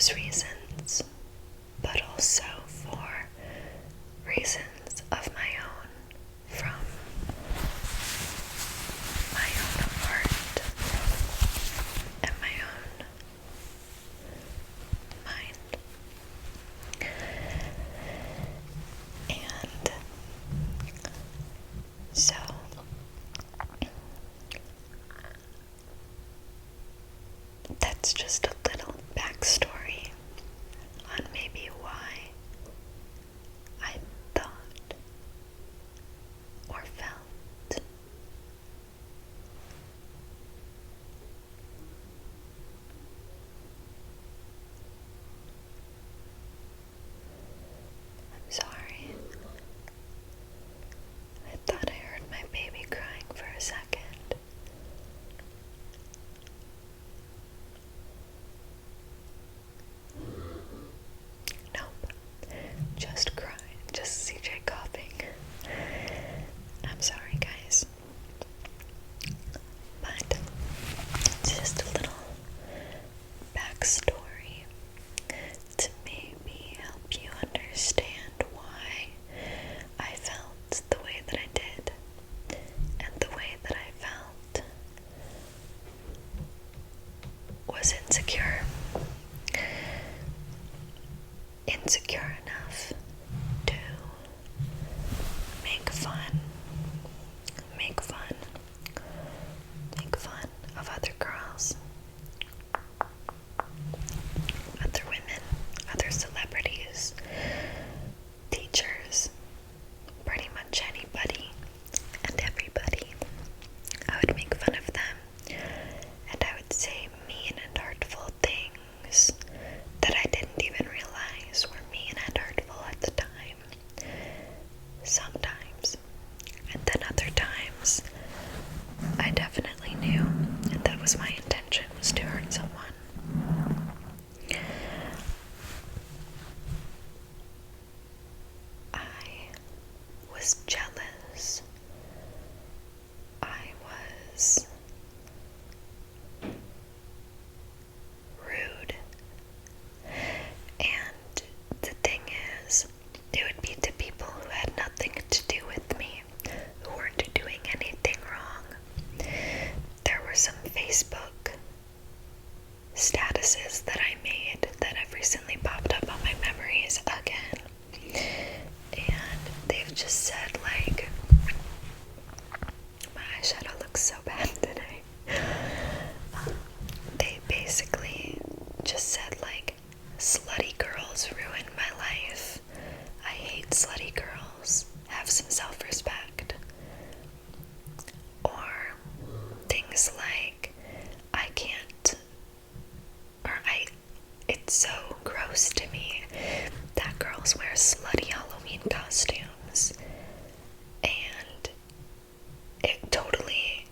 those reasons, but also for reasons of my own, from my own heart and my own mind. And so that's just a little backstory on maybe why I thought or felt I'm sorry. I thought I heard my baby crying for a second. Nope. Just crying. Just CJ coughing. I'm sorry, guys. But it's just a little backstory to maybe help you understand why I felt the way that I did, and the way that I felt was insecure. Insecure enough to make fun of other girls, other women, other celebrities, teachers, pretty much anybody and everybody. I would make fun of them, and I would say mean and hurtful things that I didn't even realize were mean and hurtful at the time. Sometimes. And then other times, I definitely knew, and that was my intention, was to hurt someone. I was jealous. I was rude. And the thing is, it would be to people who had nothing to do with me, who weren't doing anything wrong. There were some Facebook statuses that I made that have recently popped up on my memories again. And they've just said, like, my eyeshadow looks so bad today. They basically just said, like, slutty girls ruined my life. I hate slutty girls. Have some self-respect. Or things like, it's so gross to me that girls wear slutty Halloween costumes. And it totally,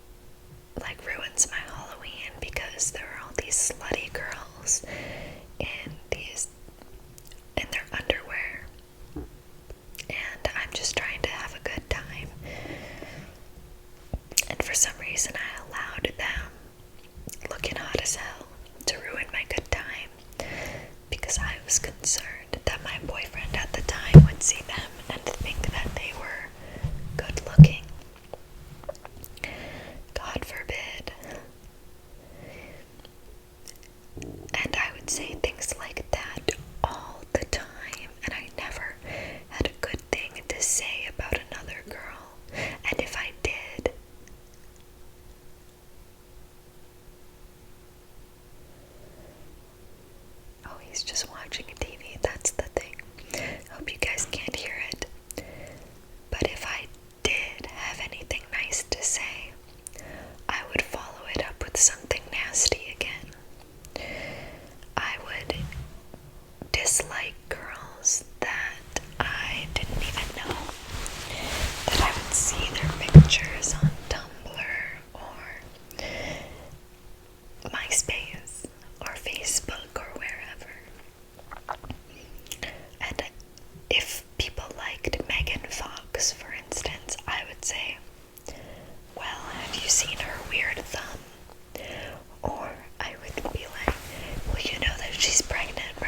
like, ruins my Halloween because there are all these slutty girls in their underwear, and I'm just trying to have a good time, and for some reason I allowed them, looking hot as hell, to ruin my good time, because I was concerned that my boyfriend at the time would see them and think that they were good looking. God forbid. And I would say things like that all the time, and I never had a good thing to say about another girl. And if I did, oh, he's just watching TV, that's the thing. Hope you guys can't hear it. But if I did have anything nice to say, I would follow it up with something nasty again. I would dislike girls that I didn't even know, that I would see their pictures on Tumblr or MySpace or Facebook or wherever. And if people liked Megan Fox, for instance, I would say, well, have you seen her weird thumb? Or I would be like, well, you know that she's pregnant, right?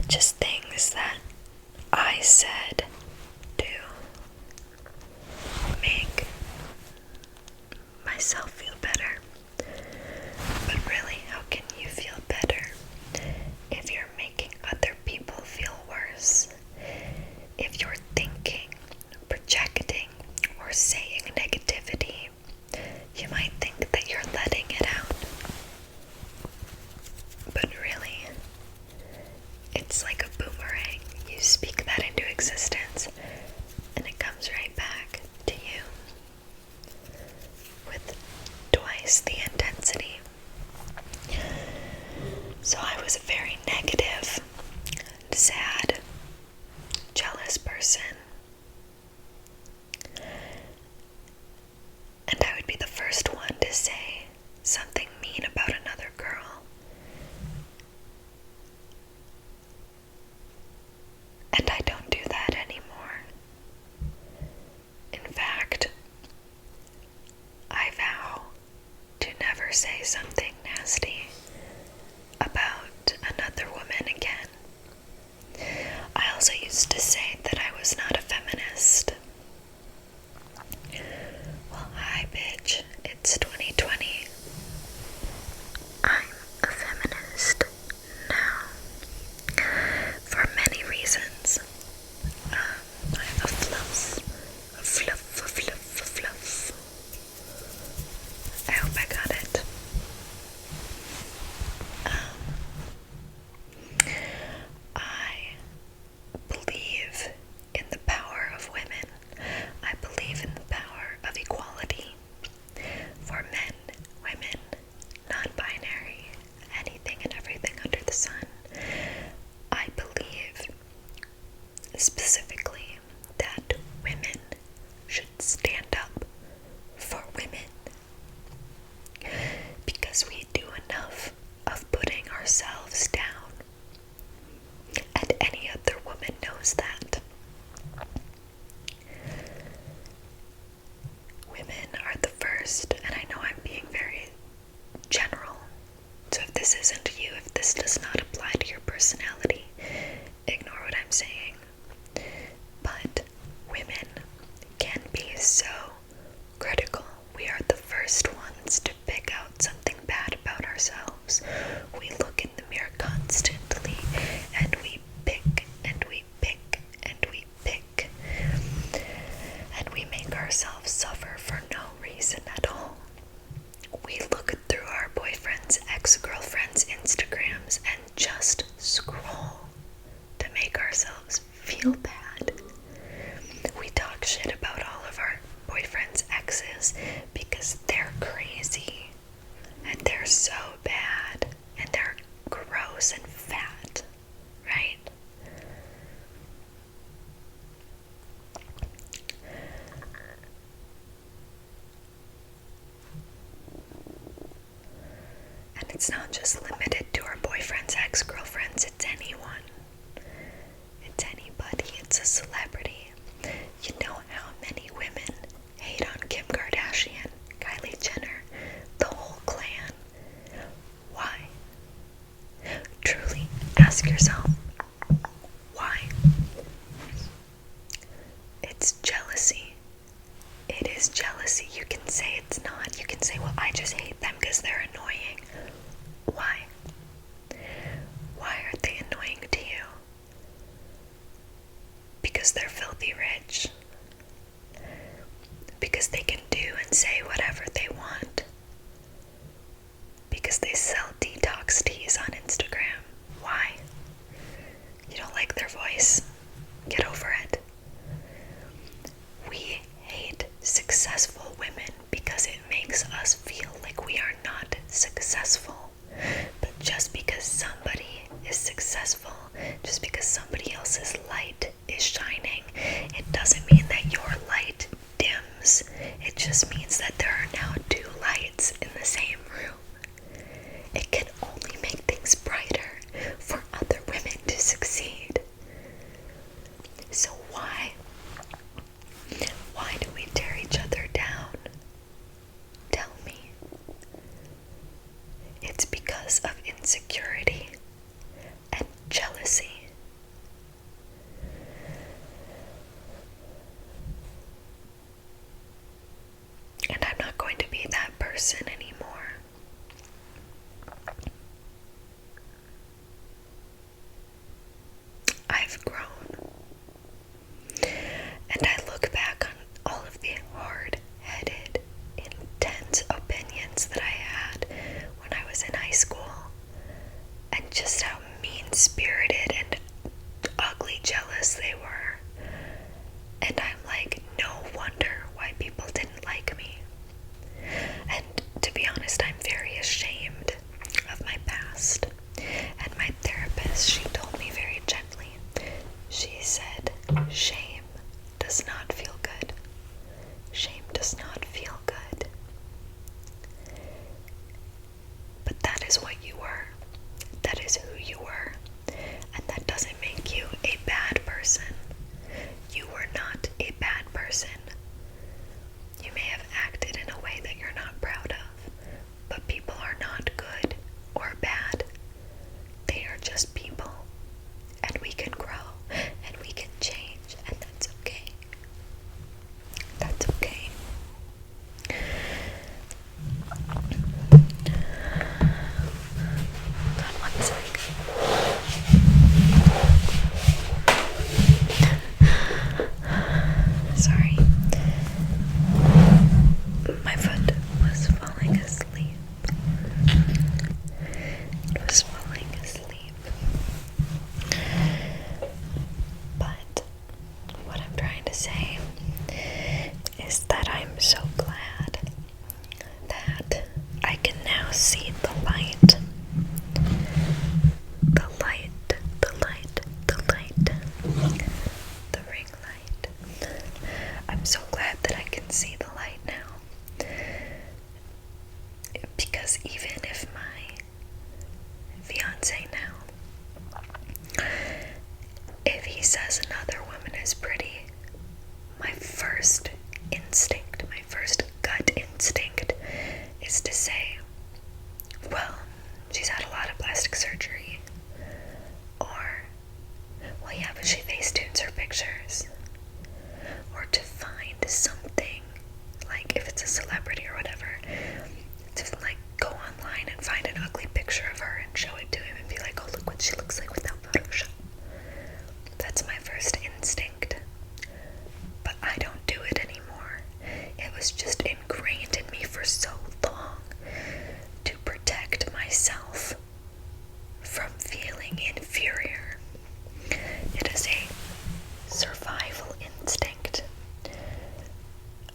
just things that I said to make myself feel better. But really, how can you feel better if you're making other people feel worse? If you're thinking, projecting, or saying negativity, you might think that you're letting it out. But really, it's like a boomerang. You speak that into existence, and it comes right back to you with twice the intensity. So I was a very negative, sad, jealous person. And I would be the first one to say something mean about another girl. And I don't do that anymore. In fact, I vow to never say something nasty about another woman again. I also used to say that I was not a feminist. Well, hi bitch, it's 2020. I'm a feminist now. For many reasons. I have a fluff. I hope I got it. I believe in the power of women. I believe in the power of equality for men, women, non-binary, anything and everything under the sun. I believe specifically that women should stand up for women because we do enough of putting ourselves down. And any other woman knows that. Women are the first, and I know I'm being very general, so if this isn't you, if this does not apply to your personality, ignore what I'm saying. But women can be so critical. We are the first ones to pick out something bad about ourselves. We look in the mirror constantly, and we pick, and we pick, and we pick. And we make ourselves suffer for no reason at all. We look through our boyfriends, ex-girlfriends' Instagrams and just scroll to make ourselves feel bad. We talk shit about all of our boyfriends' exes because they're crazy and they're so bad and they're gross and fat, right? And it's not just limited to our boyfriends, ex-girlfriends, it's anyone. It's anybody, it's a celebrity. You know how many women hate on Kim Kardashian, Kylie Jenner, the whole clan. Why? Truly, ask yourself, why? It's jealousy. It is jealousy. You can say it's not. You can say, well, I just hate them because they're annoying. Why? Why are they annoying to you? Because they're filthy rich. Because they can do and say whatever they want. Because they sell detox teas on Instagram. Why? You don't like their voice? Get over it. We hate successful women because it makes us feel like we are not successful. But just because somebody is successful, just because somebody else's light is shining, it doesn't mean that your light dims. It just means that there are now two lights in the same room. It can only make things brighter for other women to succeed. So why do we tear each other down? Tell me. It's because of insecurity and jealousy. mean-spirited and ugly jealous they were. And I'm like, no wonder why people didn't like me. And to be honest, I'm very ashamed of my past. And my therapist, she told me very gently, she said, shame does not feel good. Shame does not feel good. But that is what you were. That is who you were. And that doesn't make you a bad person. You were not a bad person. You may have acted in a way that you're not proud of, but people are not good or bad. They are just people. And we can grow and we can change, and that's okay. That's okay. Hold on 1 sec. Sorry. My foot was falling asleep. It was falling asleep. But what I'm trying to say is that I'm so glad that I can now see the light. The light, the light, the light. The ring light. I'm so glad that I can see the light now. Because even if my fiance now, if he says another woman is pretty, my first instinct, my first gut instinct is to say, well, she's had a lot of plastic surgery. Or, well, yeah, but she facetunes her pictures. Or to find something, like if it's a celebrity or whatever, to like go online and find an ugly picture of her and show it to him and be like, oh, look what she looks like without Photoshop. That's my first instinct. But I don't do it anymore. It was just ingrained in me for so long to protect myself from feeling inferior. It is a survival instinct.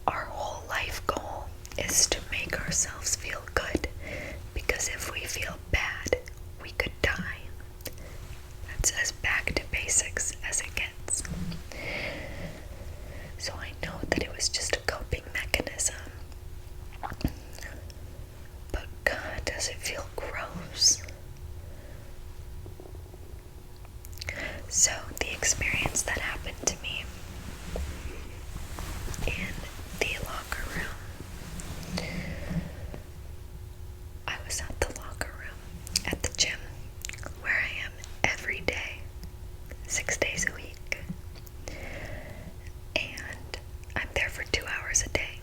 Our whole life goal is to make ourselves feel good, because if we feel bad, we could die. That's as back to basics as it gets. So I know that it was just a coping mechanism. But God, does it feel gross. So the experience that happened to me in the locker room, I was at the locker room at the gym where I am every day, 6 days a week. And I'm there for 2 hours a day.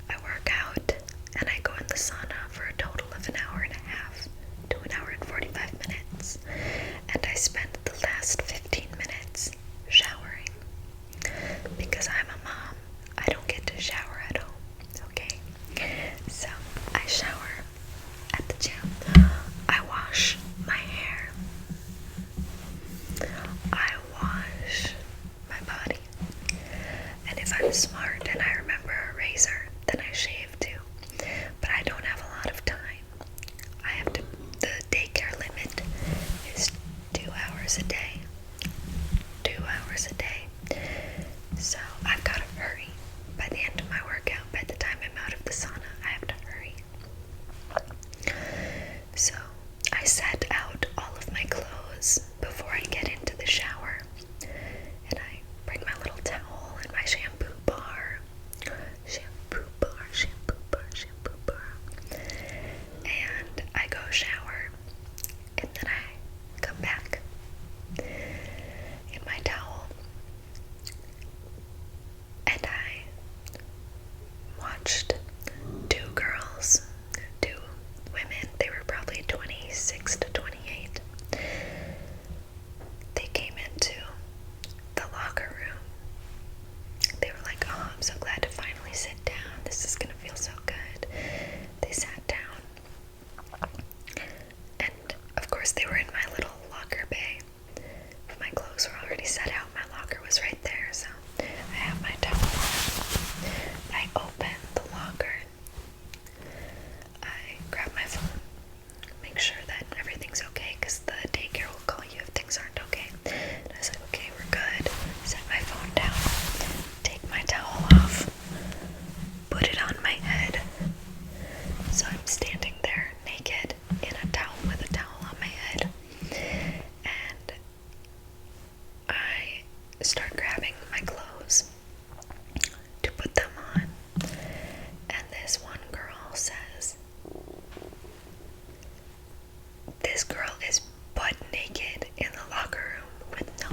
I work out and I go in the sauna for a total of an hour and a half to an hour and 45 minutes. And I spend the last 15 minutes showering.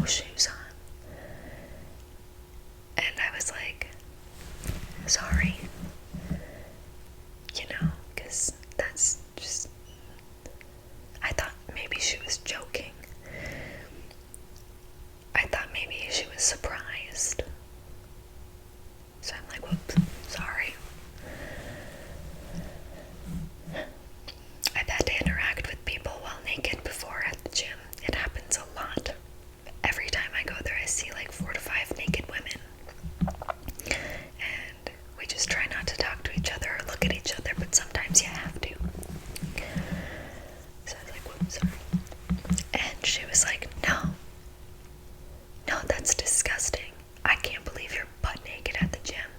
shoes on. And I was like, sorry, because that's just, I thought maybe she was joking. I thought maybe she was surprised. So I'm like, whoops, sorry. I've had to interact with people while naked before at the gym. It happens a lot. Every time I go there, I see like 4 to 5 naked women. And we just try not to talk to each other or look at each other, but sometimes you have to. So I was like, whoops, sorry. And she was like, no, that's disgusting. I can't believe you're butt naked at the gym.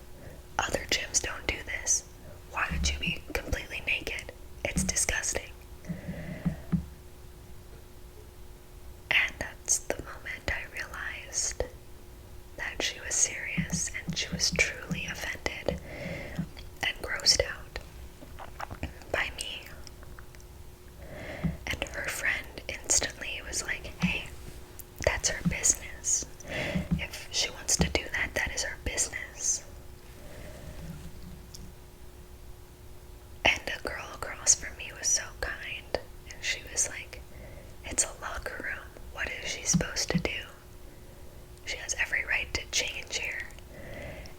Other gyms don't do this. Why would you be completely naked? It's disgusting. And that's the moment I realized that she was serious and she was truly offended and grossed out by me. And her friend instantly was like, hey, that's her business. If she wants to do that, that is her business. And a girl across from me was so kind, and she was like, it's a locker room. What is she supposed to do? She has every right to change here.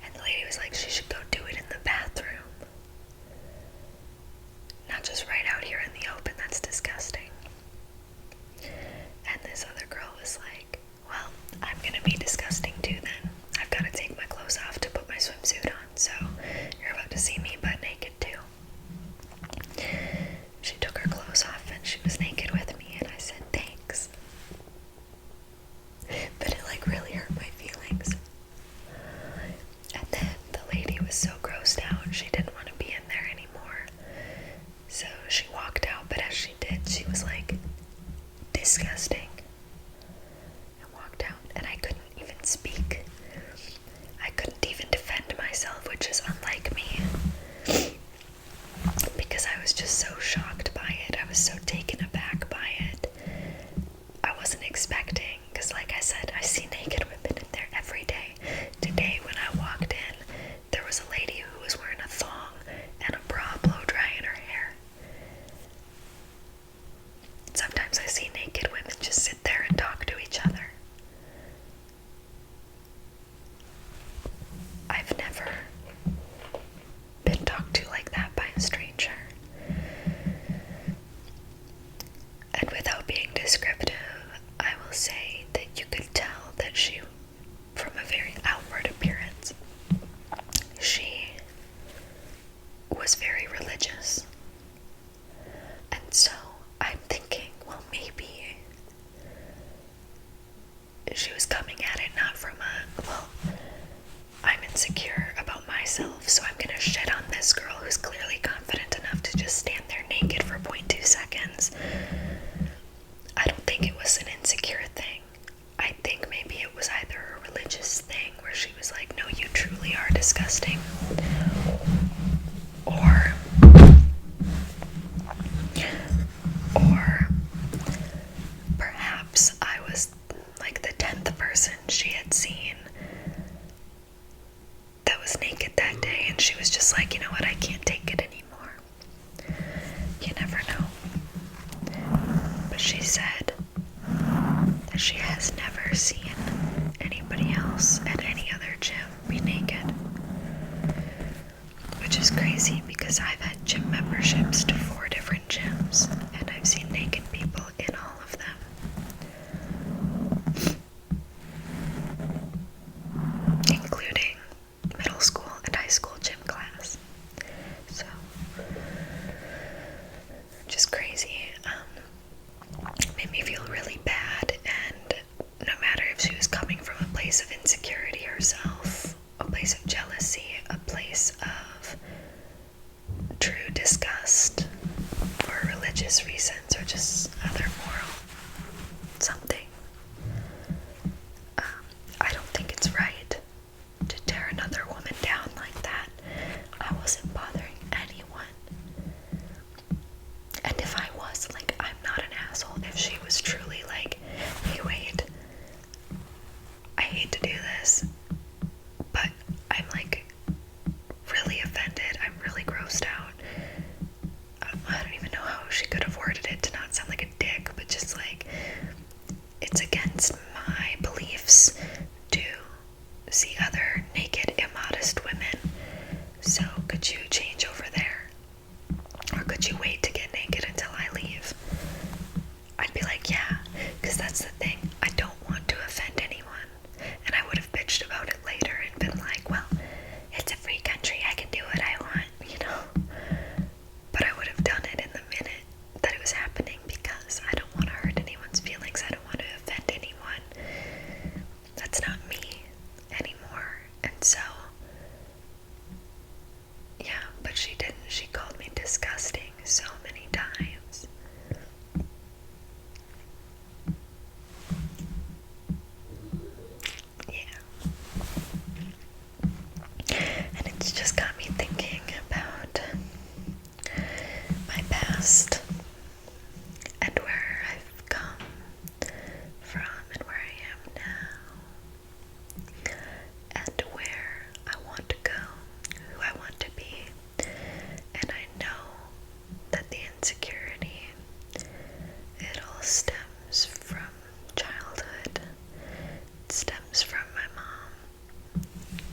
And the lady was like, she should go do it in the bathroom. Not just right out here in the open. That's disgusting. And this other girl was like, well, I'm gonna be disgusting too then. I've got to take my clothes off to put my swimsuit on, so you're about to see me butt naked too. She took her clothes off and she was naked with me, and I said thanks. But it like really hurt my feelings. And then the lady was so grossed out, she didn't want to be in there anymore. So she walked out, but as she did, she was like, disgusting. And walked out, and I couldn't even speak. I couldn't even defend myself, which is unlike me. Because I was just so shocked by it. I was so taken aback by it. I wasn't expecting, because like I said, I see naked women in there every day. Today when I walked in, there was a lady who was wearing a thong and a bra blow dry in her hair. Sometimes I see naked women just sit there and talk to each other. I've never been talked to like that by a stranger. And without being descriptive, I will say that you could tell that she, from a very outward appearance, she was very religious. And so I'm thinking, well, maybe she was coming at it not from I'm insecure about myself, so I'm gonna shit on this girl who's clearly confident enough to just stand there naked for 0.2 seconds. I don't think it was an insecure thing. I think maybe it was either a religious thing where she was like, no, you truly are disgusting. Or perhaps I was like the 10th person she had seen that was naked that day, and she was just like, you know what, I can't take it anymore. You never know. But she said that she has never seen anybody else at any other gym be naked. Which is crazy, because I've had gym memberships to 4 different gyms, and I've seen naked people in all of them. Including middle school and high school gym class. So, just crazy. It made me feel really bad, and no matter if she was coming from a place of insecurity herself, a place of jealousy, a place of true disgust for religious reasons, or just other moral something, I don't think it's right to tear another woman down like that. I wasn't bothering anyone. And if I was, like, I'm not an asshole. If she was truly like, hey, wait, against my beliefs to see other naked, immodest women. So could you change over there? Or could you wait to get naked until I leave? I'd be like, yeah, because that's the thing. I don't want to offend anyone. And I would have bitched about it later and been like, well, it's a free country. I can do what I want, you know? But I would have done it in the minute that it was happening because I don't want to hurt anyone's feelings. I don't want to offend anyone. That's not me anymore. And so, yeah, but she didn't. She called me disgusting so many times. Yeah. And it's just got me thinking about my past and where I've come from and where I am now and where I want to go, who I want to be. And I know that the insecurity, it all stems from childhood. It stems from my mom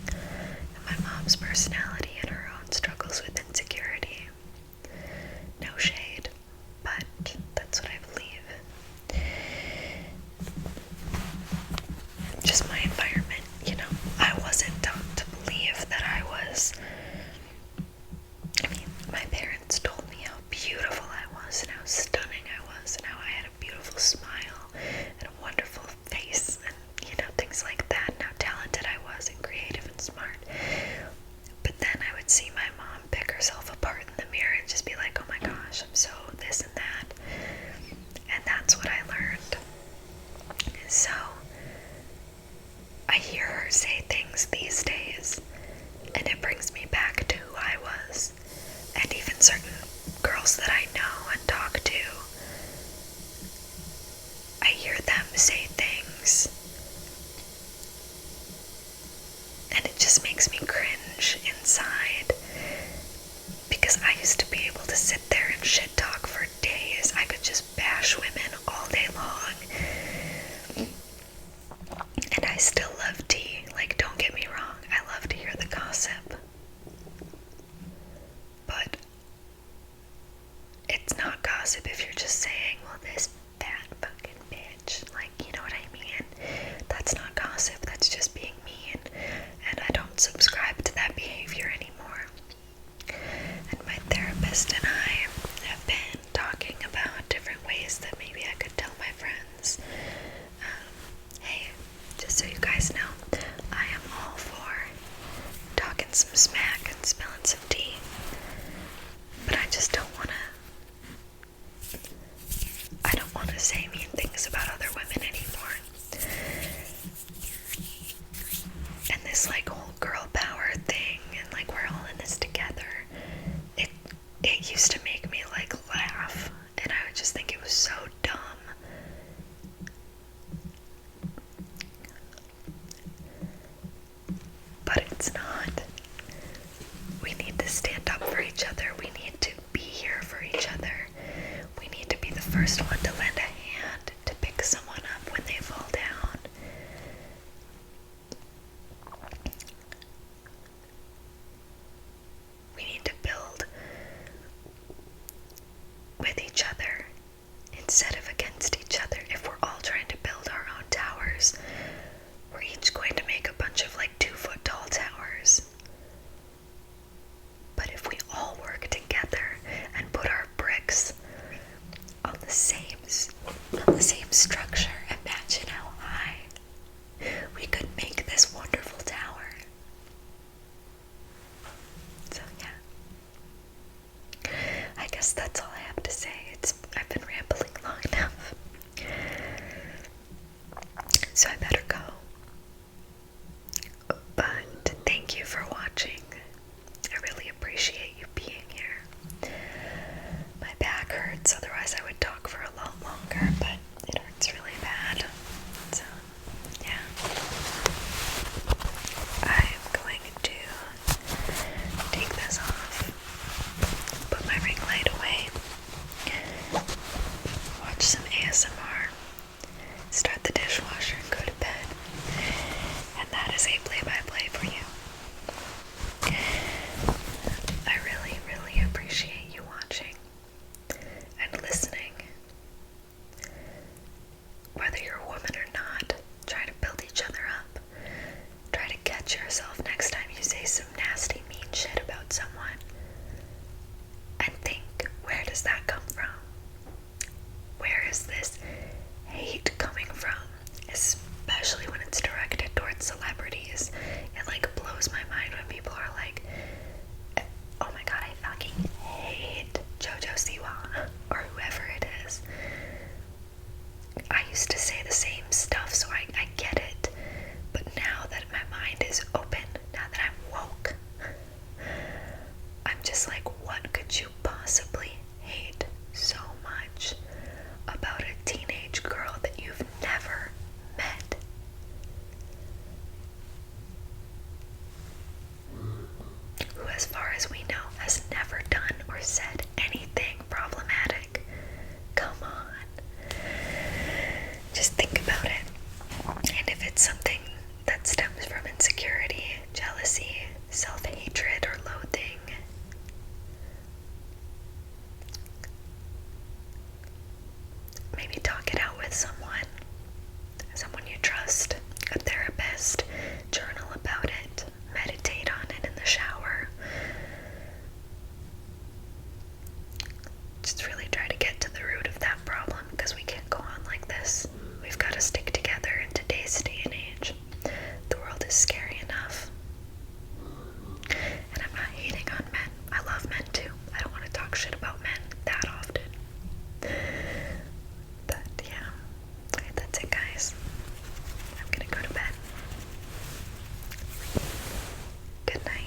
and my mom's personality and her own struggles with insecurity. No shade, but that's what I believe. Just my environment, you know. I wasn't taught to believe that I was. I mean, my parents told me how beautiful I was and how stunning I was and how I had a beautiful smile and a wonderful face and, you know, things like that, and how talented I was and creative and smart. But then I would see my mom pick herself apart in the mirror and just be like, oh my gosh, I'm so this and that. And that's what I learned. So I hear her say things these days, and it brings me back to who I was. And even certain girls that I know and talk to, I hear them say things, and it just makes me cringe inside, because I used to be able to sit there and shit talk for days. I could just bash women all day long, and I still love tea. Like, don't get me wrong, I love to hear the gossip, but it's not gossip if you're just saying, well, this fat fucking bitch, like, you know what I mean? That's not gossip, that's just being mean, and I don't subscribe to that behavior anymore. And my therapist and I have been talking about different ways that maybe I could tell my friends, hey, just so you guys know, I am all for talking some smack and spilling some tea, but I just don't want to say mean things about other women anymore. And this like whole girl power thing, and like we're all in this together, it used to make me like laugh, and I would just think it was so dumb. But it's not. We need to stand up for each other. We need to be here for each other. We need to be the first one to lend a hand to pick someone up when they fall down. We need to build with each other instead of against each other. If we're all trying to build our own towers, we're each going to make a bunch of like 2-foot tall towers. But if we all work together and put our bricks on the same structure, imagine how high we could make this wonderful tower. So yeah, I guess that's all I have to say. I've been rambling long enough, so I better go. But thank you for watching. I really appreciate you being here. My back hurts, otherwise I would talk for a lot longer, but it hurts really bad. So, yeah. I'm going to take this off, put my ring light away, watch some ASMR, start the dishwasher. think about it. And if it's something that stems from insecurity, jealousy, self-hatred, or loathing, maybe talk it out with someone you trust, a therapist, journal about it, meditate on it in the shower. Just really try to get to the root of that problem, because we can't go on like this. We've got to stick together in today's day and age. The world is scary enough. And I'm not hating on men. I love men too. I don't want to talk shit about men that often. But yeah, that's it, guys. I'm gonna go to bed. Good night.